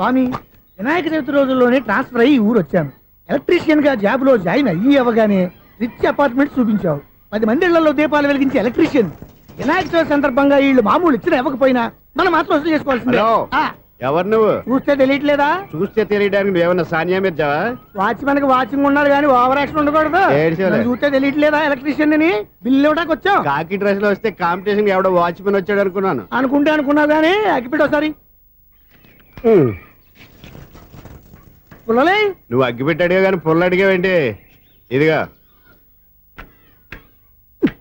స్వామి, వినాయక చవితి రోజుల్లోనే ట్రాన్స్ఫర్ అయ్యి ఊరు వచ్చాను. ఎలక్ట్రీషియన్ గా జాబ్ లో జాయిన్ అయ్యి అవ్వగానే రిచ్ అపార్ట్మెంట్ చూపించావు. 10 మంది ఇళ్లలో దీపాలు వెలిగించే ఎలక్ట్రీషియన్. వినాయక చవితి సందర్భంగా వీళ్ళు మామూలు ఇచ్చిన ఇవ్వకపోయినా మనం మాత్రం వసూలు చేసుకోవాల్సిందే. ఎవరు నువ్వు? చూస్తే తెలియట్లేదా? చూస్తే తెలియడానికి నువ్వేమన్నా సానియా మీర్జావా? వాచ్మెన్ కి వాచింగ్ ఉండాలి కానీ ఓవర్ యాక్షన్ ఉండకూడదు. చూస్తే తెలియట్లేదా ఎలక్ట్రీషియన్ అని? బిల్లు ఇవ్వడానికి వచ్చావు. కాకి డ్రెస్ లో వస్తే కాంపిటీషన్ ఎవడో వాచ్మెన్ వచ్చాడు అనుకున్నాను. అనుకున్నావు కానీ అగ్గిపెట్టి ఒకసారి. పుల్లలే నువ్వు అగ్గిపెట్టి అడిగా కానీ పుల్ల అడిగావేంటి? ఇదిగా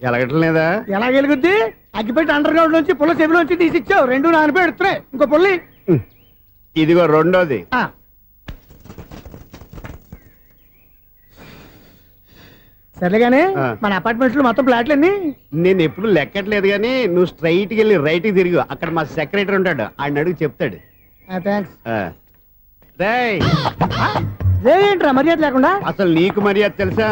ఎలగట్లేదా? ఎలా వెలుగుద్ది? అగ్గిపెట్టి అండర్ గ్రౌండ్ నుంచి పుల్ల చెవిలోంచి తీసిచ్చావు. 2 నానపై ఎడుతున్నాయి. ఇంకో పుల్లి ఇదిగో రెండోది. సరేగానే మన అపార్ట్మెంట్స్ లో మొత్తం ఫ్లాట్లు అన్ని నేను ఎప్పుడు లెక్కట్లేదు కానీ నువ్వు స్ట్రైట్ కి వెళ్ళి రైట్ కి తిరిగి అక్కడ మా సెక్రటరీ ఉంటాడు, ఆయన అడుగు చెప్తాడు. ఏంట్రా మర్యాద లేకుండా? అసలు నీకు మర్యాద తెలుసా?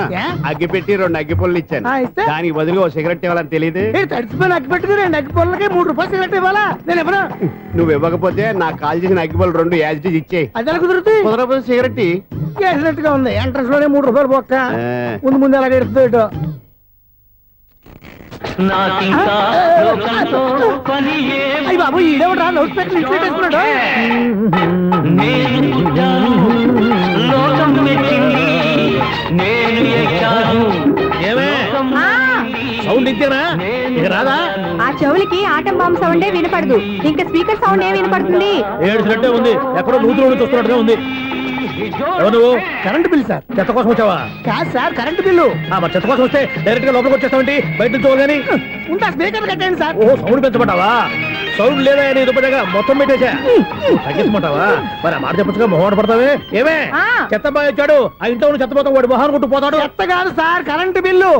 అగ్గి పెట్టి 2 అగ్గి పుల్లలు ఇచ్చాను, దానికి బదులు ఓ సిగరెట్ ఇవ్వాలని తెలియదు. తడిచిపోయిన అగ్గి పెట్టి 2 అగ్గి పుల్లలకి 3 రూపాయలు సిగరెట్ ఇవ్వాలా? నేను ఎవరు? నువ్వు ఇవ్వకపోతే నాకు కాల్ చేసిన అగ్గి పుల్లలు 2 యాజిటీస్ ఇచ్చేయి. అది ఎలా కుదురుతుంది? కుదరకపోతే సిగరెట్ గా ఉంది. ఎంట్రన్స్ లోనే 3 రూపాయలు పోక్క. ముందు అలాగే ఎడుతుంది. అయ్యి బాబు, ఈడేవడా లౌడ్ స్పీకర్ ఇన్స్టేట్ చేసుకున్నాడు? సౌండ్ ఇచ్చారా? రాదా? ఆ చెవులకి ఆటం బాంబు సౌండే వినపడదు, ఇంకా స్పీకర్ సౌండ్ ఏ వినపడుతుంది? ఏడ్చినట్టే ఉంది. ఎక్కడో నూతులు చూస్తున్నట్టుగా ఉంది. ఎవరు? Current bill sir. చెత్త కోసం వచ్చావా? కాదు సార్, కరెంట్ బిల్లు. మరి చెత్త కోసం వస్తే డైరెక్ట్ గా లోపలికి వచ్చేస్తామంటే బయట నుంచి కానీ ఉంటా. స్పీకర్ కట్టండి సార్. ఓ సౌండ్ పెంచమంటావా? సౌండ్ లేదా నీ దుప్పటగా మొత్తం పెట్టేసా. తగ్గించమంటావా? మరి ఆ మాట చెప్పచ్చుగా మొహమాట పడతావే. ఏమే చెత్త బాయ్ వచ్చాడు, ఆ ఇంట్లో చెత్త పోతాం, వాడు మొహాన్ని కొట్టు పోతాడు. చెత్త కాదు sir, current bill.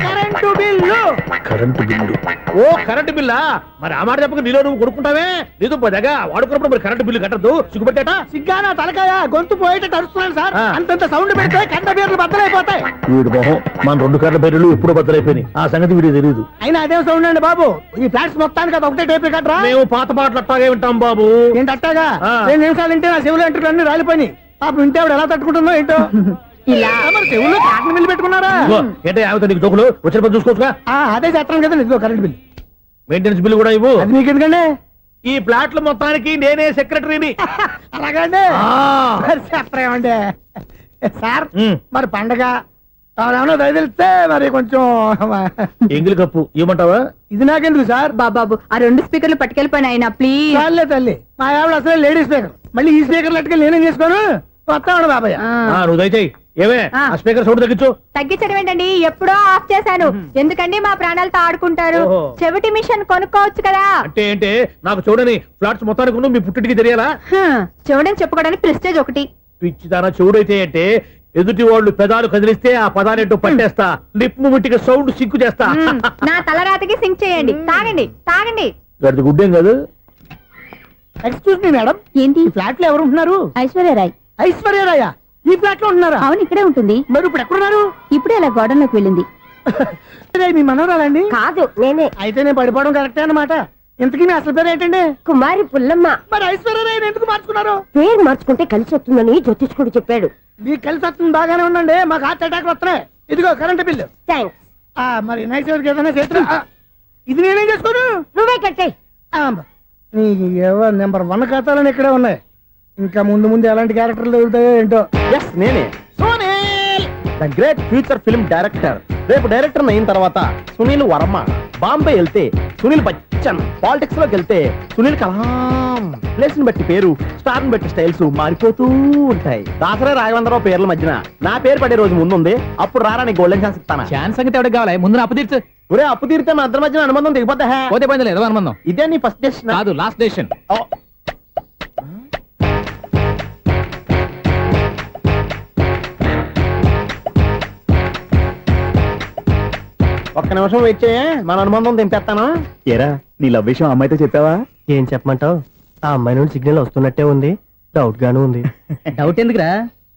Current bill. Current bill. ఓ కరెంటు బిల్లా? మరి ఆ మాట చెప్పక నీలో నువ్వు కొడుకుంటావే. నీతో పోదాగా వాడుకున్నప్పుడు మరి కరెంటు బిల్లు కట్టద్దు. సిగ్గుపెట్టేట? సిగ్గానా తలకాయ? గొంతు పోయేటట్టు అరుస్తున్నాను సార్. అంతంత సౌండ్ పెడితే కంట బీర్లు బద్దలైపోతాయి. వీడు మొహం మన 2 కర్ల బీర్లు ఎప్పుడు బద్దలైపోయినాయి. ఆ సంగతి వీడికి తెలియదు. అయినా అదే సౌండ్ అండి బాబు. ఈ ఫ్లాట్స్ మొత్తానికి అది ఒకటే టేప్ కట్టరా? మేము పాత పాటలు అట్టాగే వింటాం బాబు. ఏంటి అట్టాగా? 2 నిమిషాలు వింటే నా చెవులు ఎంటర్ అన్ని రాలిపోయినాయి. పాపం వింటే ఆవిడ ఎలా తట్టుకుంటుందో ఏంటో. ఇలా మరి చెవుల్లో కాటన్ బిల్లు పెట్టుకున్నారా? ఏంటో యావత నీకు దోకులు వచ్చిన పని చూసుకోవచ్చుగా. అదే చేస్తాను కదా. ఇదిగో కరెంట్ బిల్, మెయింటెనెన్స్ బిల్లు కూడా ఇవ్వు. అది మీకు ఎందుకండి? ఈ ఫ్లాట్ల మొత్తానికి నేనే సెక్రటరీని. అలాగండి. చెప్పరేమండి సార్? మరి పండగ ఏమన్నా దయదలిస్తే మరి కొంచెం ఎంగిలి కప్పు ఇవ్వమంటావా? ఇది నాకెందుకు సార్? బాబాబు, ఆ 2 స్పీకర్లు పట్టుకెళ్ళిపోయినా ప్లీజ్. చాలే తల్లి, మా ఆవిడ అసలే లేడీ స్పీకర్. మళ్ళీ ఈ స్పీకర్ లెట్టుకెళ్ళి నేనేం చేసుకోను? వస్తాడు బాబాయ్. నువ్వు దయచేయి. ఏమే ఆ స్పీకర్ సౌండ్ తగ్గించు. తగ్గించడం ఏంటండి? ఎప్పుడో ఆఫ్ చేశాను. ఎందుకండి మా ప్రాణాలతో ఆడుకుంటారు? చెవిటి మిషన్ కొనుక్కోవచ్చు కదా. అంటే ఏంటి? నాకు చూడని ఫ్లాట్స్ మొత్తానికి మీ పుట్టింటికి తెలియాలా? చూడని చెప్పుకోవడానికి ప్రెస్టేజ్ ఒకటి. పిచ్చిదానా చూడైతే అంటే ఎదుటి వాళ్ళు పెదాలు కదిలిస్తే ఆ పదాలేంటో పట్టేస్తా. లిప్ ముట్టికి సౌండ్ సింకు చేస్తా. నా తలరాతకి సింక్ చేయండి. తాగండి తాగండి. గడిది గుడ్డేం కాదు. ఎక్స్క్యూజ్ మీ మేడం, ఏంటి ఫ్లాట్ లో ఎవరు ఉంటున్నారు? ఐశ్వర్యరాయ్. ఐశ్వర్యరాయ ఈ ఫ్లాట్ లో ఉంటున్నారా? అవును, ఇక్కడే ఉంటుంది. మరి ఇప్పుడు ఎక్కడున్నారు? ఇప్పుడే అలా గోడంలోకి వెళ్ళింది. మీ మనవరాలండి? కాదు, నేనే. అయితే నేను పడిపోవడం కరెక్టే అన్నమాట. ఇంతకీ మీ అసలు పేరు ఏంటండి? కుమారి పుల్లమ్మ. మరి ఐశ్వర్యరాయ్ ఎందుకు మార్చుకున్నారు? పేరు మార్చుకుంటే కలిసి వస్తుందని జ్యోతిష్కుడు చెప్పాడు. మీకు కలిసి వస్తుంది, బాగానే ఉండండి. మాకు హార్ట్ అటాక్ వస్తున్నాయి. ఇదిగో కరెంట్ బిల్లు. థ్యాంక్స్. మరి నైట్ ఏదైనా చేస్తున్నా ఇది నేనేం చేసుకోను? నువ్వే కట్టాయి. నెంబర్ 1 ఖాతాలని ఇక్కడే ఉన్నాయి. ఇంకా ముందు ఎలాంటి క్యారెక్టర్లు దొరుకుతాయో ఏంటో. నేనే Sunil, the great future film director. రేపు డైరెక్టర్ అయిన తర్వాత సునీల్ వర్మ. బాంబే వెళ్తే సునీల్ బచ్చన్, పాలిటిక్స్ లోకి వెళ్తే సునీల్ కలాం. ప్లేస్ ని బట్టి పేరు, స్టార్ ని బట్టి స్టైల్స్ మారిపోతూ ఉంటాయి. దాసరే రాఘవేంద్రరావు పేర్ల మధ్యన నా పేరు పడే రోజు ముందుంది. అప్పుడు రారా నీ గోల్డెన్ ఛాన్స్ ఇస్తానా? ఛాన్స్ సంగతి ఎవరికి కావాలి? ముందు అప్పు తీర్చు. ఒరే అప్పు తీరితే మన ఇద్దరి మధ్యన అనుబంధం దిగిపోతా. పోతే పోయింది లేదు అనుబంధం. ఇదే నీ ఫస్ట్ డెసిషన్ కాదు, లాస్ట్ డెసిషన్. ఒక్క నిమిషం వెయిట్ చేయ, మన అనుబంధం దింపేస్తాను. ఏరా నీ లవ్ విషయం అమ్మాయితో చెప్పావా? ఏం చెప్పమంటావు? ఆ అమ్మాయి నుండి సిగ్నల్ వస్తున్నట్టే ఉంది, డౌట్ గాను ఉంది. డౌట్ ఎందుకురా?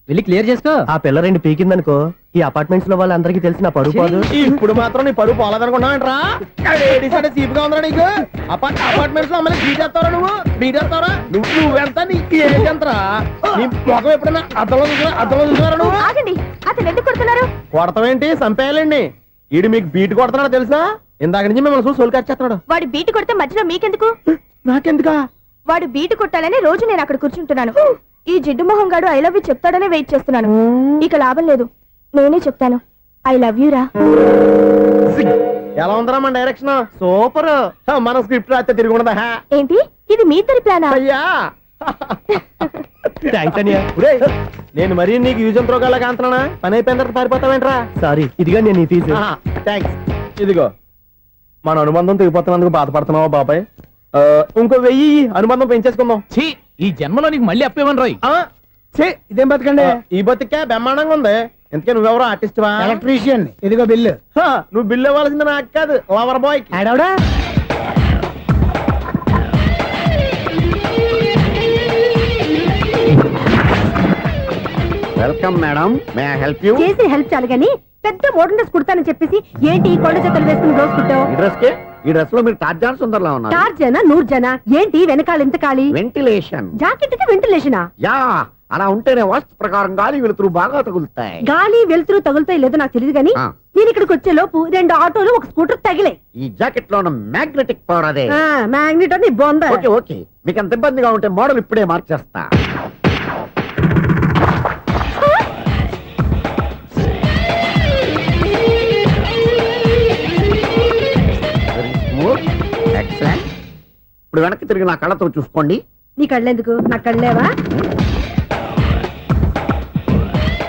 వెళ్ళి క్లియర్ చేసుకో. ఆ పిల్ల రెండు పీకిందనుకో ఈ అపార్ట్మెంట్స్ లో వాళ్ళందరికీ తెలిసిన పరుగు పోదు. ఇప్పుడు మాత్రం నీ పరుగు పోలేదనుకున్నావంటరా? సీపుగా ఉందా నీకు? అపార్ట్మెంట్స్ లో అమ్మని బీటేస్తావరా నువ్వెంత నీకు ఏంటంతరా? నీ మొఖం ఎప్పుడైనా అర్థంలో చూసారా నువ్వు? ఆగండి, అతను ఎందుకు కొడుతున్నారు? కొడతావేంటి? చంపేయాలండి. ఈడు మీకు బీట్ కొడుతున్నాడు తెలుసా? ఇందాక నుంచి మిమ్మల్ని చూసి సోల్కొచ్చేస్తున్నాడు. వాడు బీటు కొడితే మధ్యలో మీకెందుకు? నాకెందుకా? వాడు బీటు కొట్టాలని రోజు నేను అక్కడ కూర్చుంటున్నాను. ఈ జిడ్డు మొహం గాడు ఐ లవ్ యూ చెప్తాడనే వెయిట్ చేస్తున్నాను. ఇక లాభం లేదు, నేనే చెప్తాను ఐ లవ్ యూ రా. ఎలా ఉందరా మన డైరెక్షన్? సూపర్. మన స్క్రిప్ట్ రాస్తే తిరిగి ఉండదా? ఏంటి ఇది మీ ఇద్దరి ప్లానా? అయ్యా థ్యాంక్స్ అనియా. నేను మరీ నీకు యూజ్ అంత రోగాలకు అంటున్నా. పని అయిపోయిన తర్వాత పారిపోతావేంట్రా? సారీ, ఇదిగా నేను ఈ ఫీజు. థ్యాంక్స్. ఇదిగో మన అనుబంధం తెగిపోతున్నందుకు బాధపడుతున్నావా బాబాయ్? ఇంకో 1000 అనుబంధం పెంచేసుకుందాం. ఛీ, ఈ జన్మలో నీకు మళ్ళీ అప్పేమని రాయి. ఇదేం బతికండి? ఈ బతికే బ్రహ్మాండంగా ఉంది. ఎందుకే నువ్వెవరో ఆర్టిస్ట్ వా? ఎలక్ట్రీషియన్. ఇదిగో బిల్లు. నువ్వు బిల్లు ఇవ్వాల్సింది నాకు కాదు, లవర్ బాయ్. ఆడవడా? Welcome madam, may I help you? చేసి హెల్ప్ చాలు గాని పెద్ద మోడల్ డ్రెస్ కుడతానని చెప్పేసి ఏంటి ఈ కొండ జతలు వేసుకుని రోజు కుట్టావు? ఈ డ్రెస్ లో మీరు టార్జాన్ సుందర్లా ఉన్నారు. 4 జన 100 జన ఏంటి వెనకాల ఎంత ఖాళీ? వెంటిలేషన్. జాకెట్ కి వెంటిలేషనా? యా, అలా ఉంటేనే వాస్తు ప్రకారం గాలి వెలుతురు బాగా తగులుతాయి. గాలి వెలుతురు తగులుతాయి లేదో నాకు తెలియదు గానీ నేను ఇక్కడికి వచ్చే లోపు 2 ఆటోలు ఒక స్కూటర్ తగిలే. ఈ జాకెట్ లో ఉన్న మ్యాగ్నెటిక్ పవర్ అదే. మ్యాగ్నెట్ అని బొంద. ఓకే ఓకే, మీకు అంత ఇబ్బందిగా ఉంటే మోడల్ ఇప్పుడే మార్చేస్తా. ఎక్సలెంట్. ఇప్పుడు వెనక్కి తిరిగి నా కళ్ళతో చూసుకోండి. నీ కళ్ళెందుకు? నా కళ్ళేవా?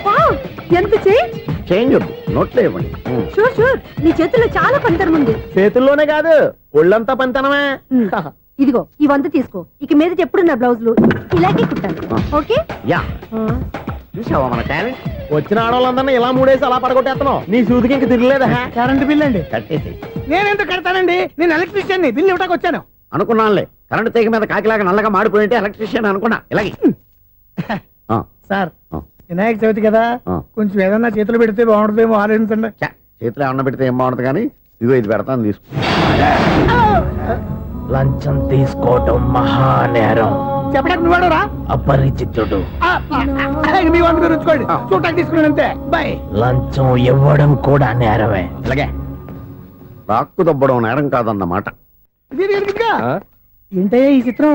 వావ్, ఎంత చేంజ్. చేంజ్ నోట్లో ఇవ్వండి. షూర్ షూర్, నీ చేతుల్లో చాలా పంతరం ఉంది. చేతుల్లోనే కాదు ఒళ్ళంతా పంతనమే. ఇదిగో ఈ 100 తీసుకో. ఇక మీద ఎప్పుడు నా బ్లౌజులు ఇలాగే కుట్టాను. ఓకే? యా, చూసావా మన టాలెంట్? వచ్చిన ఆడవాళ్ళందరినీ ఇలా మూడేసి అలా పడగొట్టేస్తున్నావు. నీ సూదికి ఇంక తిరగలేదా? కరెంట్ బిల్ అండి. కట్టేసి. నేనెందుకు కడతానండి? నేను ఎలక్ట్రీషియన్. బిల్లు ఇవ్వడానికి వచ్చాను. అనుకున్నానులే, కరెంట్ తీగ మీద కాకిలాగా నల్లగా మాడిపోయింటే ఎలక్ట్రీషియన్ అనుకున్నా. ఇలాగే సార్, వినాయక చవితి కదా, కొంచెం ఏదన్నా చేతులు పెడితే బాగుంటుందేమో ఆలోచించండి. చేతిలో అన్న పెడితే ఏం బాగుంటుంది కానీ ఇదిగో ఇది పెడతాను, తీసుకో. లంచం తీసుకోవటం మహానేరం. చెప్పడానికి నువ్వాడరా? అపరిచితుడు. మీ వంట మీరు ఉంచుకోండి, చూడటానికి తీసుకున్నాను అంతే. బాయ్. లంచం ఇవ్వడం కూడా నేరమే. ఇలాగే రాక్కు దబ్బడం నేరం కాదన్నమాట. ఏంటయ్యా ఈ చిత్రం?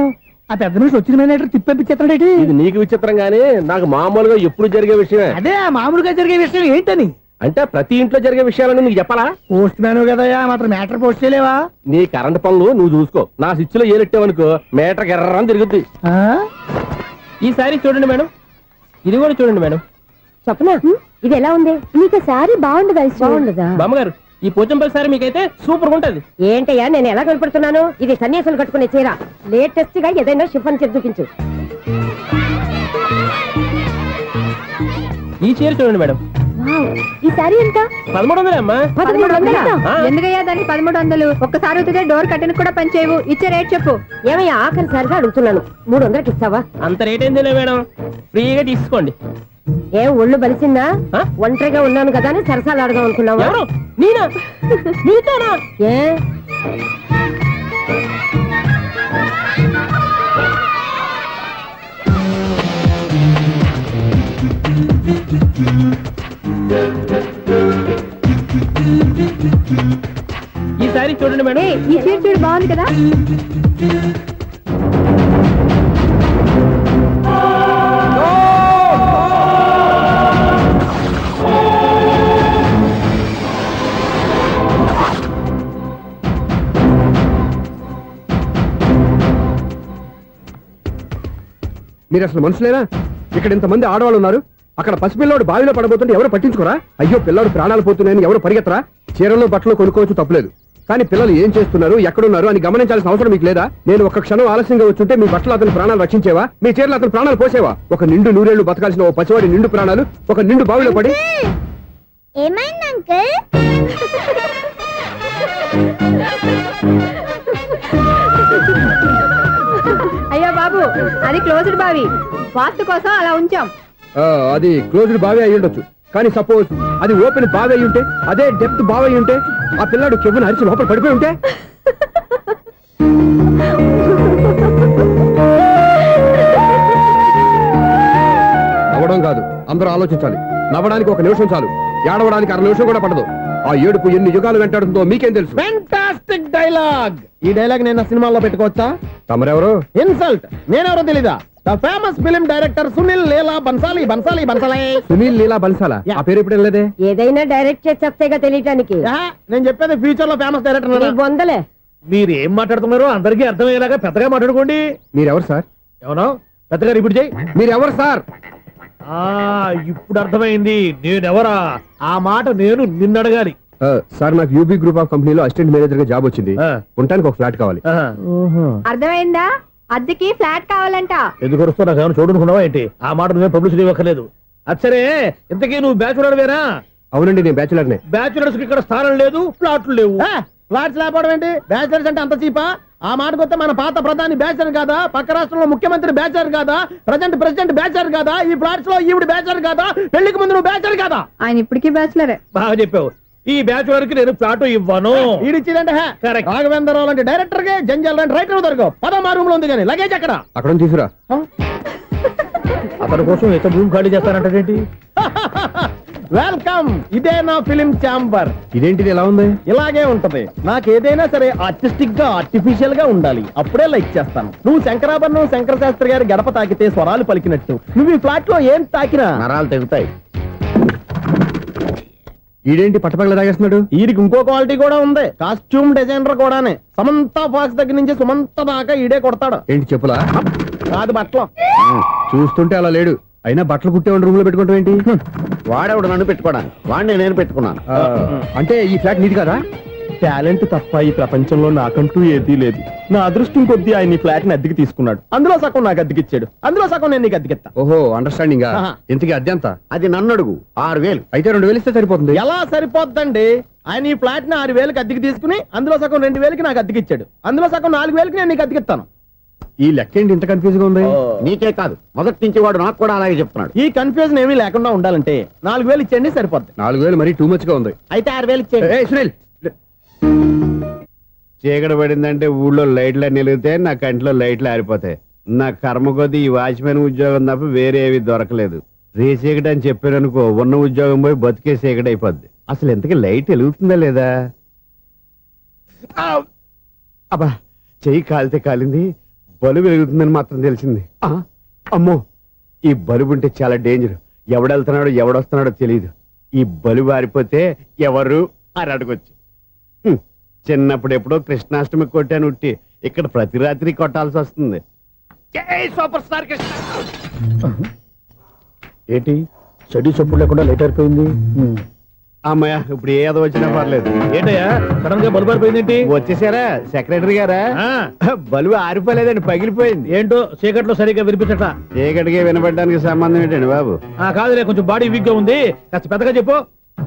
ఆ పెద్ద నుంచి వచ్చిన మేనేటర్ తిప్పించేస్తాడేటి? ఇది నీకు విచిత్రం గానీ నాకు మామూలుగా ఎప్పుడు జరిగే విషయమే. అదే మామూలుగా జరిగే విషయం ఏంటని? అంటే ప్రతి ఇంట్లో జరిగే విషయాలను నీకు చెప్పాలా? పోస్ట్ మ్యాన్ కదయ్యా, మాత్రం మ్యాటర్ పోస్ట్ చేయలేవా? నీ కరెంట్ పనులు నువ్వు చూసుకో. నా స్విచ్ లో ఏలెట్టావనుకో మీటర్ ఎర్రని తిరుగుద్ది. ఈసారి చూడండి మేడం, ఇది కూడా చూడండి మేడం. చెప్పనా, ఇది ఎలా ఉంది? నీకు సారీ బాగుండదా? బాగుండదా? బామ్మగారు, ఈ పోచంపల్లి సారీ మీకైతే సూపర్ ఉంటుంది. ఏంటయ్యా నేను ఎలా కనపడుతున్నాను? ఇది సన్యాసులు కట్టుకునే చీర. లేటెస్ట్ గా ఏదైనా షిఫాన్ చేసి చూపించు. ఈ చీర చూడండి మేడం. ఈ సారీ ఎంత? 1300 అమ్మా. 1300? ఎందుకయ్యా దానికి 1300? ఒక్కసారి అవుతుందే డోర్ కట్టెన్ కూడా పనిచేయవు. ఇచ్చే రేట్ చెప్పు. ఏమయ్యా ఆఖరిసారిగా అడుగుతున్నాను, 300కి ఇస్తావా? అంత రేట్ ఏందిలే మేడం, ఫ్రీగా తీసుకోండి. ఏం ఒళ్ళు బలిసిందా? ఒంటరిగా ఉన్నాను కదా అని సరసాలు అడదాం అనుకున్నావా? ఎవరు? నేనా? నీతోనా? ఏ ఈ సారీ చూడండి మేడం. ఈ చీర చూడు, బాగుంది కదా? మీరు అసలు మనుషులేనా? ఇక్కడ ఇంతమంది ఆడవాళ్ళు ఉన్నారు, అక్కడ పసిపిల్లాడు బావిలో పడబోతుంటే ఎవరు పట్టించుకోరా? అయ్యో పిల్లాడు ప్రాణాలు పోతున్నాయని ఎవరు పరిగెత్తరా? చీరలు బట్టలు కొనుక్కోవచ్చు, తప్పులేదు. కానీ పిల్లలు ఏం చేస్తున్నారు, ఎక్కడున్నారు అని గమనించాల్సిన అవసరం మీకు లేదా? నేను ఒక్క క్షణం ఆలస్యంగా వచ్చుంటే మీ బట్టలు అతని ప్రాణాలు రక్షించేవా? మీ చీరలు అతని ప్రాణాలు పోసేవా? ఒక నిండు నూరేళ్లు బతకాల్సిన ఓ పసివాడి నిండు ప్రాణాలు ఒక నిండు బావిలో పడి. ఏమైంది అంకుల్? అయ్యో బాబు, అది క్లోజ్డ్ బావి, వాస్తు కోసం అలా ఉంచాం. అది క్లోజ్డ్ బావి అయి ఉండొచ్చు, కానీ సపోజ్ అది ఓపెన్ బావి అయి ఉంటే, అదే డెప్త్ బావి అయి ఉంటే, ఆ పిల్లాడు కెవ్వున అరిచి లోపల పడిపోయి ఉంటే, నవ్వడం కాదు, అందరూ ఆలోచించాలి. నవ్వడానికి 1 నిమిషం చాలు, ఏడవడానికి 1/2 నిమిషం కూడా పడదు. ఆ ఏడుపు ఎన్ని యుగాలు వెంటాడుతుందో మీకేం తెలుసు? Fantastic dialogue. ఈ డైలాగ్ నేను సినిమాలో పెట్టుకోవచ్చా? తమరెవరు? ఇన్సల్ట్. నేనెవరో తెలీదా? The famous film director Sunil Leela Bansali. Bansali Bansali Sunil Leela బన్సాలా? ఆ పేరు ఇప్పుడు లేదే. ఏదైనా డైరెక్ట్ చేసి వస్తేగా తెలియటానికి. నేను చెప్పేది ఫ్యూచర్ లో ఫేమస్ డైరెక్టర్. బొందలే. మీరు ఏం మాట్లాడుతున్నారో అందరికీ అర్థమయ్యేలాగా పెద్దగా మాట్లాడుకోండి. మీరెవరు సార్? ఏమన్నా పెద్దగా రిపీట్ చేయి. మీరెవరు సార్? ఇప్పుడు అర్థమైంది నేనెవరా. ఆ మాట నేను నిన్ను అడగాలి. సార్, నాకు యూబీ గ్రూప్ ఆఫ్ కంపెనీలో అసిస్టెంట్ మేనేజర్ గా జాబ్ వచ్చింది. ఉండటానికి ఒక ఫ్లాట్ కావాలి. అర్థమైందా? అద్దెకి ఫ్లాట్ కావాలంట. ఎందుకు వస్తావు? నాకు ఏమైనా చూడనుకున్నావా ఏంటి? ఆ మాట నువ్వే పబ్లిసిటీ ఇవ్వక్కర్లేదు. అచ్చరే, ఇంతకీ నువ్వు బ్యాచులర్ వేరా? అవునండి, నేను బ్యాచులర్ నే. బ్యాచులర్స్ కి ఇక్కడ స్థానం లేదు, ప్లాట్లు లేవు. ఫ్లాట్స్ లేకపోవడం ఏంటి? బ్యాచిలర్స్ అంటే అంత చీపా? ఆ మాటకొస్తే మన పాత ప్రధాని బ్యాచర్ కాదా? పక్క రాష్ట్రంలో ముఖ్యమంత్రి బ్యాచర్ కాదా? ప్రెసిడెంట్ బ్యాచర్ కాదా? ఈ ఫ్లాట్స్ లో ఈవిడ బ్యాచర్ కాదా? పెళ్లికి ముందు నువ్వు బ్యాచర్ కాదా? ఆయన ఇప్పటికీ బ్యాచులరే. బాగా చెప్పావు. ఈ బ్యాచులర్ కి నేను ప్లాట్ ఇవ్వను. ఈడిచ్చిందంటే Correct. రాఘవేంద్రరావు లాంటి డైరెక్టర్ గా జంజల్ లాంటి రైటర్ దొరకవు. పదమా రూమ్ లో ఉంది కానీ లగేజ్ అక్కడ. అక్కడ నుంచి తీసుకురా. అతని కోసం ఎంత భూమి ఖాళీ చేస్తానంటే వెల్కమ్. ఇదే నా ఫిలిం ఛాంబర్. ఇదేంటిది ఎలా ఉంది? ఇలాగే ఉంటది. నాకు ఏదైనా సరే ఆర్టిస్టిక్ గా ఆర్టిఫిషియల్ గా ఉండాలి, అప్పుడే లైక్ చేస్తాను. నువ్వు శంకరాభరణం శంకర శాస్త్రి గారి గడప తాకితే స్వరాలు పలికినట్టు నువ్వు ఈ ఫ్లాట్ లో ఏం తాకినా నరాలు తెగుతాయి. ఈడేంటి పట్టపగల తాగేస్తున్నాడు? వీరికి ఇంకో క్వాలిటీ కూడా ఉంది. కాస్ట్యూమ్ డిజైనర్ కూడానే. సమంత ఫాక్స్ దగ్గర నుంచి సుమంత దాకా ఈడే కొడతాడు. ఏంటి చెప్పులా? కాదు బట్టలు. చూస్తుంటే అలా లేడు. అయినా బట్టలు కుట్టేవాడి రూమ్ లో పెట్టుకుంటాం ఏంటి? వాడేవాడు నన్ను పెట్టుకోవడానికి, వాడిని నేను పెట్టుకున్నాను. అంటే ఈ ఫ్లాట్ నీది కదా? టాలెంట్ తప్ప ఈ ప్రపంచంలో నాకంటూ ఏదీ లేదు. నా అదృష్టం కొద్దీ ఆయన ఈ ఫ్లాట్ ని అద్దెకి తీసుకున్నాడు. అందులో సగం నాకు అద్దెకిచ్చాడు, అందులో సగం నేను నీకు అద్దెకిస్తా. ఓహో, అండర్స్టాండింగ్. ఆహా. ఇంతకీ అద్దె ఎంత? అది నన్ను అడుగు. 6,000. అయితే 2,000 ఇస్తే సరిపోతుంది. ఎలా సరిపోద్దండి? ఆయన ఈ ఫ్లాట్ ని 6,000కి అద్దెకి తీసుకుని అందులో సగం 2,000కి నాకు అద్దెకిచ్చాడు, అందులో సగం 4,000కి నేను నీకు అద్దెకిస్తాను. ఈ లెక్క ఏంటి ఇంత కన్ఫ్యూజ్ గా ఉంది? నీకే కాదు, మొదటి నుంచి వాడు నాకు కూడా అలాగే చెప్తున్నాడు. ఈ కన్ఫ్యూజన్ ఏమీ లేకుండా ఉండాలంటే 4,000 ఇచ్చేయండి, సరిపోద్ది. 4,000 మరీ టూ మచ్ గా ఉంది. అయితే 6,000 ఇచ్చేయండి. ఏయ్, సునీల్, చీకటి పడిందంటే ఊళ్ళో లైట్లు నిలిగితే నా కంటిలో లైట్లు ఆరిపోతాయి. నా కర్మ కొద్దీ ఈ వాచ్మెన్ ఉద్యోగం తప్ప వేరే ఏవి దొరకలేదు. రేసీకటి అని చెప్పారనుకో, ఉన్న ఉద్యోగం పోయి బతికే చీకటి అయిపోద్ది. అసలు ఎంతకీ లైట్ వెలుగుతుందా లేదా? అబ్బా, చెయ్యి కాలితే కాలింది, బలుబు వెలుగుతుందని మాత్రం తెలిసింది. అమ్మో, ఈ బలుబు ఉంటే చాలా డేంజర్. ఎవడెళ్తున్నాడో ఎవడొస్తున్నాడో తెలియదు. ఈ బలుబు ఆరిపోతే ఎవరు అని అడగొచ్చు. చిన్నప్పుడు ఎప్పుడో కృష్ణాష్టమి కొట్టాను ఉట్టి, ఇక్కడ ప్రతి రాత్రి కొట్టాల్సి వస్తుంది. జై సూపర్ స్టార్ కృష్ణ. ఏంటి చెడు చప్పుడు లేకుండా లేట్ అయిపోయింది. అమ్మయ్య, ఇప్పుడు ఏదో వచ్చినా పర్లేదు. ఏంటయ్యా సడన్ గా బల్బు అయిపోయింది ఏంటి? వచ్చేసారా సెక్రటరీ గారా? బలుబు ఆరిపోలేదండి, పగిలిపోయింది. ఏంటో చీకట్లో సరిగ్గా వినిపించట. చీకటికి వినపడడానికి సంబంధం ఏంటండి బాబు? కాదులే, కొంచెం బాడీ వీక్ గా ఉంది, కాస్త పెద్దగా చెప్పు.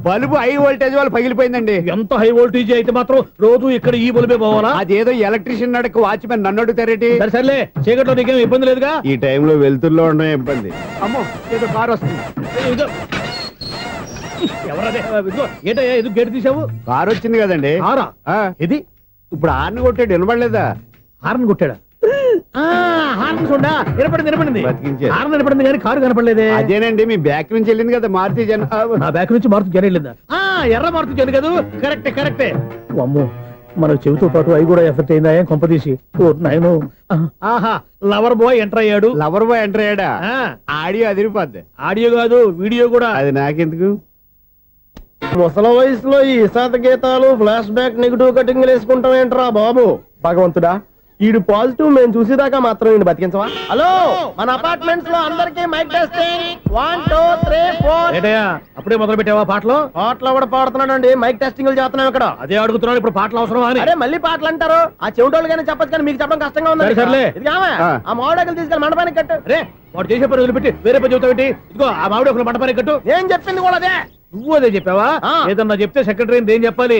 బల్బు హై వోల్టేజ్ వాళ్ళు పగిలిపోయిందండి. ఎంత హై వోల్టేజ్ అయితే మాత్రం రోజు ఇక్కడ ఈ బల్బే పోవాలా? అదేదో ఎలక్ట్రీషియన్ నడక వాచ్మెన్ నన్ను అడుగుతారేటి? సరే సర్లే, చీకట్లో నీకేం ఇబ్బంది లేదుగా? ఈ టైంలో వెళ్తుల్లో ఉండడం ఇబ్బంది. అమ్మో, ఏదో కారు వస్తుంది. ఇదిగో. ఎవరదే? ఇదిగో, ఏంటయ్యా ఎందుకు గేట్ తీసావు? కారు వచ్చింది కదండి. కారా? ఇది ఇప్పుడు ఆర్ని కొట్టాడు, వినపడలేదా? హార్న్ కొట్టాడా? హార్న్ చూడా వినపడింది. బతికించాడు. హార్న్ వినపడింది కానీ కారు కనపడలేదే. అదేనండి, మీ బ్యాక్ నుంచి వెళ్ళింది కదా మారుతి జన. నా బ్యాక్ నుంచి మారుతు జరగలేదా? ఎర్ర మారుతు జరు కదా. కరెక్టే. అమ్మో, మన చెవితో పాటు అవి కూడా ఎఫెక్ట్ అయిందా కొంపదీసి? ఓ నాయనో. ఆహా, లవర్ బాయ్ ఎంటర్ అయ్యాడు. లవర్ బాయ్ ఎంటర్ అయ్యాడా? ఆడియో అదిరిపోద్ది. ఆడియో కాదు, వీడియో కూడా. అది నాకెందుకు? ముసల వయసులో ఈ ఇసాత గీతాలు, ఫ్లాష్ బ్యాక్, నెగిటివ్ కటింగ్ వేసుకుంటాం ఏంట్రా బాబు? భగవంతుడా, ఈడు పాజిటివ్ మేము చూసేదాకా మాత్రం ఈయన బతికించవా? హలో, మన అపార్ట్మెంట్స్ లో అందరికీ మైక్ టెస్టింగ్. 1 2 3 4. ఏంటయ్యా అప్పుడే మొదలు పెట్టావా పాటలు? పాటలు కూడా పాడుతున్నాడు అండి, మైక్ టెస్టింగ్ చేస్తున్నాం ఇక్కడ. అదే అడుగుతున్నాడు, ఇప్పుడు పాటలు అవసరమా అని. అరే మళ్ళీ పాటలు అంటారు, ఆ చెవిటోళ్ళు కానీ చెప్పచ్చు కానీ మీకు చెప్పడం కష్టంగా ఉంది. సర్లే. ఆ మామిడాకులు తీసుకెళ్ళి మండపానికి కట్టు. రే, వాడు చేసే పని వదిలిపెట్టి వేరే పని చెబుతావు ఏంటి? ఇదిగో ఆ మామిడి ఒక మంటపానికి కట్టు. నేను చెప్పింది కూడా అదే. నువ్వు అదే చెప్పావా? ఆ. ఏదన్నా చెప్తే సెక్రటరీ ఏం చెప్పాలి?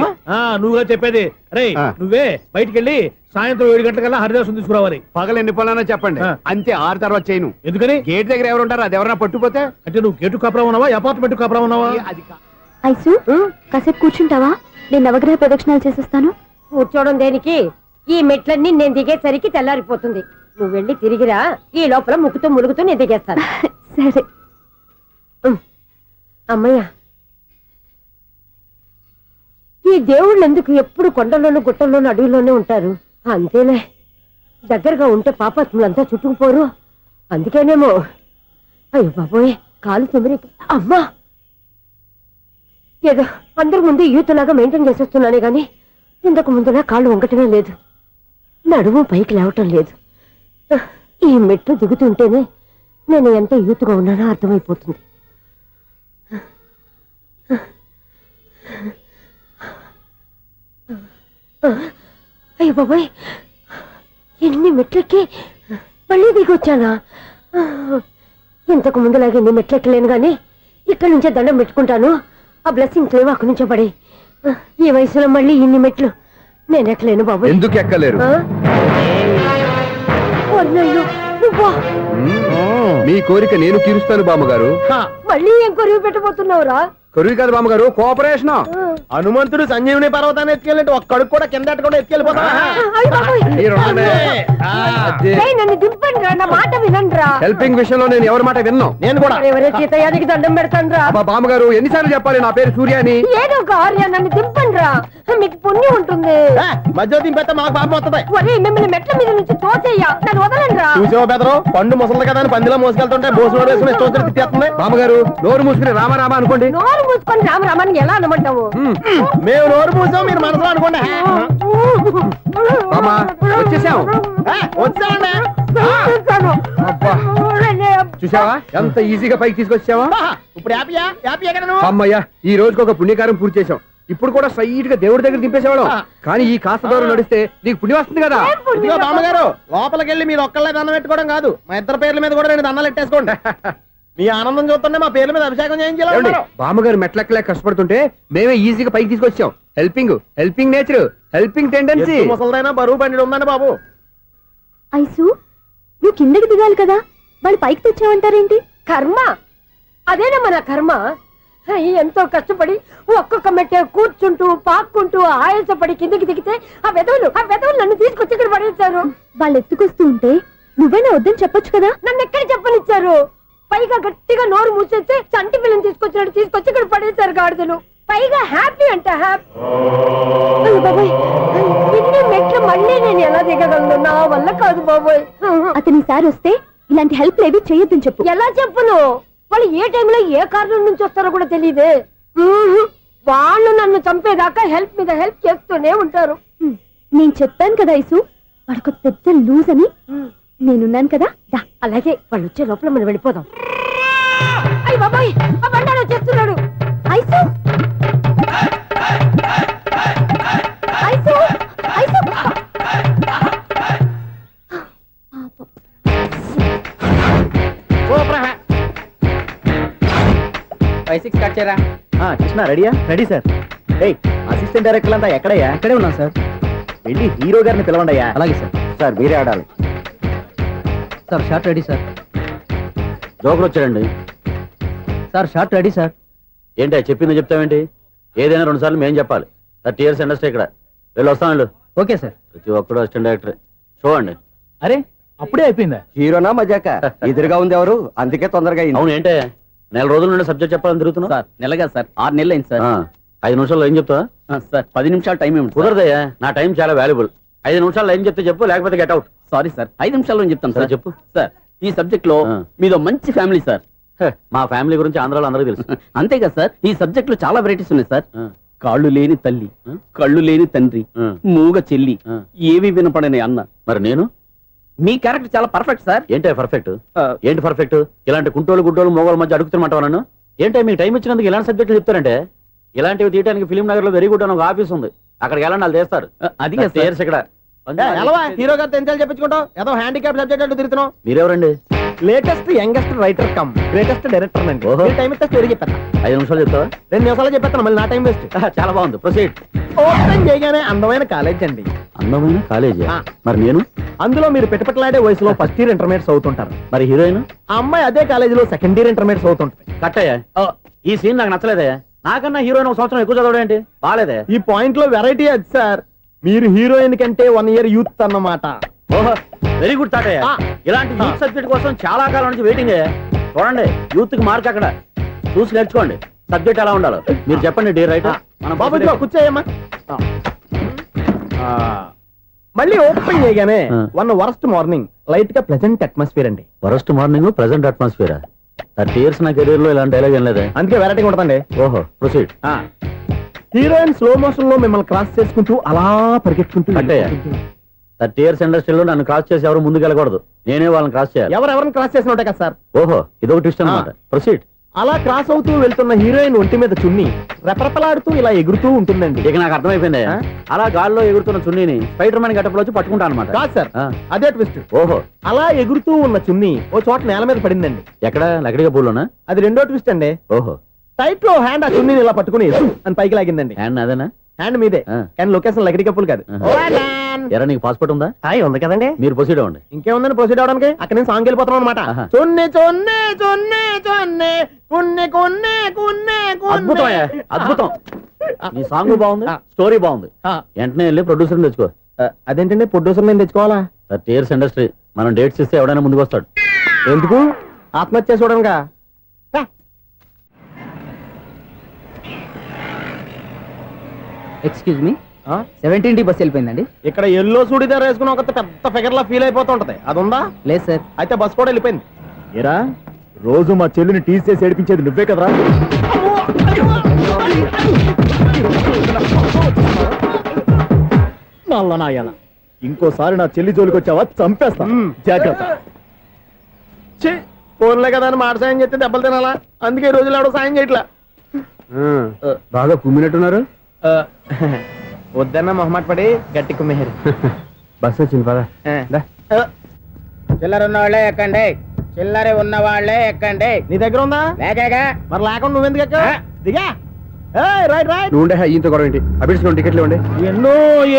నువ్వుగా చెప్పేది. రే ఆ. నువ్వే బయటికి వెళ్ళి సాయంత్రం 7 గంటలకల్లా హరిదాసం తీసుకురావాలి. పగలు ఎన్ని పనులన్నా చెప్పండి, ఆ. అంతే 6 తర్వాత చేయను. ఎందుకని? గేట్ దగ్గర ఎవరు ఉంటారు, అది ఎవరన్నా పట్టుపోతే అంటే నువ్వు గేటు కాపురా ఉన్నావా, అపార్ట్మెంట్ కాపురా ఉన్నావా? అది ఐసు కాసేపు కూర్చుంటావా? నేను నవగ్రహ ప్రదక్షిణాలు చేసేస్తాను. కూర్చోవడం దేనికి? ఈ మెట్లన్నీ నేను దిగేసరికి తెల్లారిపోతుంది. నువ్వు వెళ్ళి తిరిగిరా, ఈ లోపల ముక్కుతూ ములుగుతూ నేను దిగేస్తాను. సరే. అమ్మయ్య, ఈ దేవుళ్ళు ఎందుకు ఎప్పుడు కొండల్లోనూ గుట్టల్లోనూ అడవిలోనే ఉంటారు? అంతేలే, దగ్గరగా ఉంటే పాపాత్ములంతా చుట్టుకుపోరు. అందుకేనేమో. అయ్యో బాబోయ్, కాలు తిమిరి. అమ్మా, ఏదో అందరి ముందు యూత్లాగా మెయింటైన్ చేసేస్తున్నానే గాని ఇంతకు ముందులా కాళ్ళు వంకటమే లేదు, నడుము పైకి లేవటం లేదు. ఈ మెట్లు దిగుతుంటేనే నేను ఎంత యూత్గా ఉన్నానో అర్థమైపోతుంది. అయ్యో బాబాయ్, ఎన్ని మెట్లెక్కి మళ్ళీ దిగొచ్చానా? ఇంతకు ముందులాగే ఎన్ని మెట్లెక్కలేను గాని ఇక్కడి నుంచే దండం పెట్టుకుంటాను. ఆ బ్లెస్సింగ్ లేవు అక్కడి నుంచే పడే. ఈ వయసులో మళ్ళీ ఇన్ని మెట్లు నేను ఎక్కలేను బాబు. ఎందుకు ఎక్కలేరు? మీ కోరిక నేను తీరుస్తాను బామ్మగారు. మళ్ళీ ఏం కొరివి పెట్టబోతున్నావురా? కొరివి కాదు బామ్మగారు, కోఆపరేషన్. హనుమంతుడు సంజీవుని పర్వతాన్ని ఎత్తుకెళ్ళి ఒక్కడికి కూడా కింద ఎట్టకుండా ఎత్తుకెళ్ళిపోతా. నన్ను దింపండి రా, నా మాట వినండి. హెల్పింగ్ విషయంలో నేను ఎవరి మాట విన్నాను. నేను కూడా ఎవరే సీతయ్యానికి దండం పెడతాను రా. బామ్మగారు ఎన్నిసార్లు చెప్పాలి నా పేరు సూర్య అని? ఏదో ఒక ఆర్య, నన్ను దింపండి రా, మీకు పుణ్యం ఉంటుంది. మధ్య దింపేస్తే మాకు పాపం వస్తుంది. ఒరే, మిమ్మల్ని మెట్ల మీద నుంచి తోసేయ్యా, నన్ను వదలండి రా. చూసావా బెదరు, పండు ముసలి కదా అని పందిలో మోసుకెళ్తుంటే భోజనం వేసుకుని ఇష్టం వచ్చినట్టు తిట్టేస్తుంది. బామ్మగారు నోరు మూసుకుని రామారామా అనుకోండి. నోరు మూసుకొని రామరామాన్ని ఎలా అనమంటావు? మేము నోరు మూసాం, మీరు మనసులో అనుకోండి. బామ్మా, వచ్చేసాం. వచ్చామండి. అబ్బా, చూసావా ఎంత ఈజీగా పైకి తీసుకొచ్చావా? ఇప్పుడు హ్యాపీయా? హ్యాపీయా కదా నువ్వు? అమ్మయ్యా, ఈ రోజుకి ఒక పుణ్యకారం పూర్తి చేసాం. ఇప్పుడు కూడా స్ట్రైట్ గా దేవుడి దగ్గర దింపేసేవాళ్ళం. కానీ ఈ కాస్త దూరం నడిస్తే నీకు పుణ్యం వస్తుంది కదా. ఇదిగో బామ్మగారు, లోపలికి వెళ్ళి మీరు ఒక్కళ్ళే దండం పెట్టుకోవడం కాదు, మా ఇద్దరు పేర్ల మీద కూడా 2 దండాలు పెట్టేసుకోండి. మీ ఆనందం చూస్తుంటే మా పేర్ల మీద అభిషేకం చేయించాలి. బామ్మగారు మెట్లెక్కలే కష్టపడుతుంటే మేమే ఈజీగా పైకి తీసుకొచ్చాం. Helping nature, helping tendency. ముసలిదైనా బరువు బండి ఉందండి బాబు. ఐసు నువ్వు కిందకి దిగాలి కదా, వాళ్ళు పైకి తెచ్చావంటారేంటి? కర్మ, అదేనమ్మా నా కర్మ. ఎంతో కష్టపడి ఒక్కొక్క మెట్టే కూర్చుంటూ పాక్కుంటూ ఆయాసపడి కిందకి దిగితే ఆ వెధవులు నన్ను తీసుకొచ్చి ఇక్కడ పడేశారు. వాళ్ళు ఎత్తుకొస్తూ ఉంటే నువ్వైనా వద్దని చెప్పొచ్చు కదా. నన్ను ఎక్కడ చెప్పనిచ్చారు? పైగా గట్టిగా నోరు మూసేస్తే చంటి పిల్లని తీసుకొచ్చినట్టు తీసుకొచ్చి ఇక్కడ పడేశారు గాడిదలు. పైగా హ్యాపీ అంట హ్యాపీ. బాబాయ్, ఇన్ని మెట్లు మళ్ళీ నేను ఎలా దిగగలను? నా వల్ల కాదు బాబోయ్. అతని సార్ వస్తే ఇలాంటి హెల్ప్ లేవి చేయొద్దని చెప్పు. ఎలా చెప్పును? వాళ్ళు ఏ టైంలో ఏ కారణం నుంచి వస్తారో కూడా తెలియదే. వాళ్ళు నన్ను చంపేదాకా హెల్ప్ మీద హెల్ప్ చేస్తూనే ఉంటారు. నేను చెప్పాను కదా ఐసు, వాడికి పెద్ద లూజ్ అని. నేనున్నాను కదా. అలాగే వాళ్ళు వచ్చే లోపల మనం వెళ్ళిపోదాం. అయ్య బాబాయ్, ఆ బండారు వచ్చేస్తున్నాడు. ఐసు ఐసు ఐసు 5-6 కట్ చేయరా. కృష్ణ రెడీయా? Ready sir. అసిస్టెంట్ డైరెక్టర్ అంతా ఎక్కడయ్యా? ఇక్కడే ఉన్నాం సార్. వెళ్ళి హీరో గారిని పిలవండి అయ్యా. అలాగే సార్. సార్ మీరే ఆడాలి సార్. Short ready sir. జోకులు వచ్చాడండి సార్. Short ready sir. ఏంటి చెప్పింది చెప్తావేంటి? ఏదైనా 2 సార్లు మేము చెప్పాలి. 30 years ఇండస్ట్రీ ఇక్కడ. వెళ్ళి వస్తాం వెళ్ళు. Okay sir. ప్రతి ఒక్కడు అసిస్టెంట్ డైరెక్టర్. చూడండి. అరే అప్పుడే అయిపోయిందా? హీరోనా మజాక? ఎదురుగా ఉంది ఎవరు, అందుకే తొందరగా. అవును ఏంటే 4 రోజుల నుండి సబ్జెక్ట్ చెప్పాలని తిరుగుతున్నావు సార్. నెలగా సార్, 6 నెలలు అయింది సార్. 5 నిమిషాల్లో ఏం చెప్తా సార్? 10 నిమిషాలు టైం ఏమి కుదరదయ్యా, నా టైం చాలా వాల్యుబుల్. 5 నిమిషాల్లో ఏం చెప్తే చెప్పు, లేకపోతే గెట్ అవుట్. సారీ సార్, 5 నిమిషాల్లో చెప్తాను సార్. చెప్పు సార్, ఈ సబ్జెక్ట్ లో మీదో మంచి ఫ్యామిలీ సార్. మా ఫ్యామిలీ గురించి ఆంధ్రాలో అందరికీ తెలుసు. అంతేగా సార్, ఈ సబ్జెక్ట్ లో చాలా వెరైటీస్ ఉన్నాయి సార్. కాళ్ళు లేని తల్లి, కళ్ళు లేని తండ్రి, మూగ చెల్లి, ఏవి వినపడని అన్న. మరి నేను? మీ క్యారెక్టర్ చాలా పర్ఫెక్ట్ సార్. ఏంటే పర్ఫెక్ట్? ఏంటి పర్ఫెక్ట్? ఇలాంటి కుంటోలు గుడ్డోలు మోగోల మధ్య అడుగుతున్నమాట నన్ను. ఏంటంటే మీకు టైం ఇచ్చినందుకు ఇలాంటి సబ్జెక్టులు చెప్తారంటే? ఇలాంటివి తీయడానికి ఫిలిం నగర్ లో వెరీ గుడ్ అని ఒక ఆఫీస్ ఉంది, అక్కడికి వెళ్ళండి, వాళ్ళు చేస్తారు. అది ఇక్కడ హీరో గారితో ఎంత చెప్పించుకుంటావు? ఏదో హ్యాండిక్యాప్ సబ్జెక్ట్ అంటూ తిరుగుతున్నావు. మీరెవరండి? Latest youngest writer cum greatest director అండి. ఓహో. టైం ఇస్తే స్టోరీ చెప్పేస్తా. 5 నిమిషాలు చెప్తావా? 2 నిమిషాలు చెప్పేస్తాను, మళ్ళీ నా టైం వేస్ట్. చాలా బాగుంది, ప్రొసీడ్. ఓపెన్ చేయగానే అందమైన కాలేజ్ అండి. అందమైన కాలేజీ. ఆ. మరి నేను? అందులో మీరు పిటపట్లాడే వయసులో ఫస్ట్ ఇయర్ ఇంటర్మీడియట్స్ అవుతుంటారు. మరి హీరోయిన్? ఆ అమ్మాయి అదే కాలేజీలో సెకండ్ ఇయర్ ఇంటర్మీడియట్స్ అవుతుంటది. కట్టయ్యా, ఈ సీన్ నాకు నచ్చలేదే. నాకన్నా హీరోయిన్ ఒక సంవత్సరం ఎక్కువ చదవడం ఏంటి? బాలేదే. ఈ పాయింట్ లో వెరైటీ అది సార్. మీరు హీరోయిన్ కంటే 1 year యూత్ అన్నమాట. ఓహో, వెరీ గుడ్ తాటయ్య. ఆ. ఇలాంటి యూత్ సబ్జెక్ట్ కోసం చాలా కాలం నుంచి వెయిటింగ్. చూడండి, యూత్ కి మార్క్ అక్కడ. చూసి నేర్చుకోండి సబ్జెక్ట్ ఎలా ఉండాలో. మీరు చెప్పండి డియర్ రైటర్. మన బాబు ఇదిగో కూర్చోయమ్మా. మళ్ళీ ఓపెన్ చేయగానే ఆ. 1 worst మార్నింగ్ లైట్ గా ప్లెజెంట్ అట్మాస్ఫియర్ అండి. Worst morning present atmosphere. 30 years నా కెరీర్ లో ఇలాంటి డైలాగ్ ఏం లేదే. అందుకే వెరైటీగా ఉంటుందండి. ఓహో, ప్రొసీడ్. హీరోయిన్ స్లో మోషన్ లో మిమ్మల్ని క్రాస్ చేసుకుంటూ అలా పరిగెట్టుకుంటూ కట్టయ్య, 30 years ఇండస్ట్రీలో నన్ను క్రాస్ చేసి ఎవరు ముందుకు వెళ్ళకూడదు. నేనే వాళ్ళని క్రాస్ చేయాలి. ఎవరెవరిని క్రాస్ చేసిన ఉంటాయి కదా సార్. ఓహో, ఇదొక ట్విస్ట్ అన్నమాట. ప్రొసీడ్. అలా క్రాస్ అవుతూ వెళ్తున్న హీరోయిన్ ఒంటి మీద చున్ని రెపరెపలాడుతూ ఇలా ఎగురుతూ ఉంటుందండి. ఇక నాకు అర్థమైపోయింది. ఆ? అలా గాల్లో ఎగురుతున్న చున్నీని స్పైడర్ మ్యాన్ గట్టపులో వచ్చి పట్టుకుంటా అనమాట. కాదు సార్, ఆ. అదే ట్విస్ట్. ఓహో, అలా ఎగురుతూ ఉన్న చున్ని ఓ చోట నేల మీద పడిందండి. ఎక్కడ? లకడిగా పూలోనా? అది రెండో ట్విస్ట్ అండి. ఓహో, టైట్ లో హ్యాండ్ ఆ చున్నీని ఇలా పట్టుకుని అని పైకి లాగిందండి. హ్యాండ్ అదేనా? హ్యాండ్ మీదే, ఆ. కానీ లొకేషన్ లకడి కప్పులు కాదు. ఎరా, నీకు పాస్పోర్ట్ ఉందా? హాయ్ ఉంది కదండి. మీరు ప్రొసీడ్ అవ్వండి. ఇంకేముందని ప్రొసీడ్ అవడానికి అక్కడ నేను సాంగ్ వెళ్ళిపోతాను అనమాట. ఆహా. చొన్నే చొన్నే చొన్నే చొన్నే కున్నే కొన్నే కున్నే అద్భుతం అయ్యా, అద్భుతం. నీ సాంగ్ బాగుంది, స్టోరీ బాగుంది. వెంటనే వెళ్ళి ప్రొడ్యూసర్ తెచ్చుకో. అదేంటండి ప్రొడ్యూసర్ నేను తెచ్చుకోవాలా? 30 years ఇండస్ట్రీ, మనం డేట్స్ ఇస్తే ఎవడైనా ముందుకు వస్తాడు. ఎందుకు? ఆత్మహత్య చూడనుగా. Excuse me, 17D bus వెళ్ళిపోయిందండి. ఇక్కడ ఎల్లో చూడిదార్ వేసుకుని ఒక పెద్ద ఫిగర్ లా ఫీల్ అయిపోతూ ఉంటది, అది ఉందా? లేదు సార్. అయితే బస్ కూడా వెళ్ళిపోయింది. ఏరా, రోజు మా చెల్లిని టీస్ చేసి ఏడిపించేది నువ్వే కదరా? నల్ల నాయన, ఇంకోసారి నా చెల్లి జోలికి వచ్చావా చంపేస్తా. జాగ్రత్త. ఫోన్లే కదా అని మాట సాయం చేస్తే దెబ్బలు తినాలా? అందుకే ఈ రోజులు ఎవడో సాయం చేయట్లా. బాగా కుమ్మినట్టున్నారు. వద్దన్న మొహమాట పడి గట్టి కుమ్మేహారు. బస్ వచ్చింది పద. చిల్లర ఉన్న వాళ్ళే ఎక్కండి, చిల్లర ఉన్న వాళ్ళే ఎక్కండి. నీ దగ్గర ఉందా? లేకగా మరి లేకుండా నువ్వెందుకు ఎక్కావు? దిగా. Right right. నువ్వు ఉండే ఈయంతో గొడవ ఏంటి? అభిడ్స్ టికెట్లు ఇవ్వండి. ఎన్నో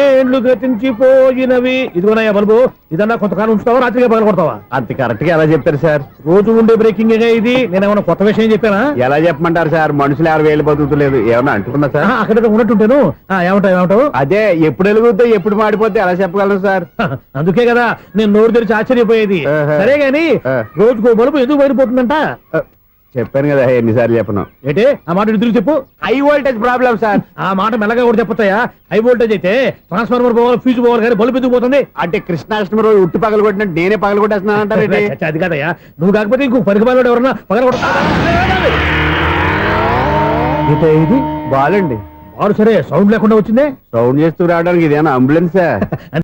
ఏండ్లు గతించిపోయినవి. ఇదిగోనయ్యా బల్బు, ఇదన్నా కొంతకాలం ఉంచుతావా, రాత్రిగా పగల కొడతావా? అంత కరెక్ట్ గా ఎలా చెప్తారు సార్? రోజు ఉండే బ్రేకింగ్ ఇది. నేనేమన్నా కొత్త విషయం చెప్పానా? ఎలా చెప్పమంటారు సార్? మనుషులు 60,000 బతుకుతలేదు. ఏమన్నా అంటున్నా సార్? అక్కడ ఉన్నట్టుంటాను. ఏమంటావు? అదే ఎప్పుడు వెలుగుద్దో ఎప్పుడు మాడిపోతే ఎలా చెప్పగలను సార్? అందుకే కదా నేను నోరు తెరిచి ఆశ్చర్యపోయేది. ఆహా. సరే గాని ఆ. రోజుకో బల్బు ఎందుకు బయటపోతుందంట? చెప్పాను కదా ఎన్నిసార్లు చెప్పను. ఏంటే ఆ మాట ఎదురు చెప్పు. High voltage problem sir. ఆ మాట మెల్లగా కూడా చెప్పొచ్చాయా? హై వోల్టేజ్ అయితే ట్రాన్స్ఫార్మర్ పోవాలి, ఫ్యూజ్ పోవాలి, కానీ బల్బు ఎందుకు పోతుంది? అంటే కృష్ణాష్టమి రోజు ఉట్టి పగలు కొట్టినట్టు నేనే పగలు కొట్టేస్తున్నానంటారు. చచ్చా, అది కాదయ్యా. నువ్వు కాకపోతే ఇంకో పరిగణలో ఎవరన్నా పగల ఇది బాలండి. వాడు సరే సౌండ్ లేకుండా వచ్చిందే. సౌండ్ చేస్తూ రావడానికి ఇదేనా అంబులెన్సా?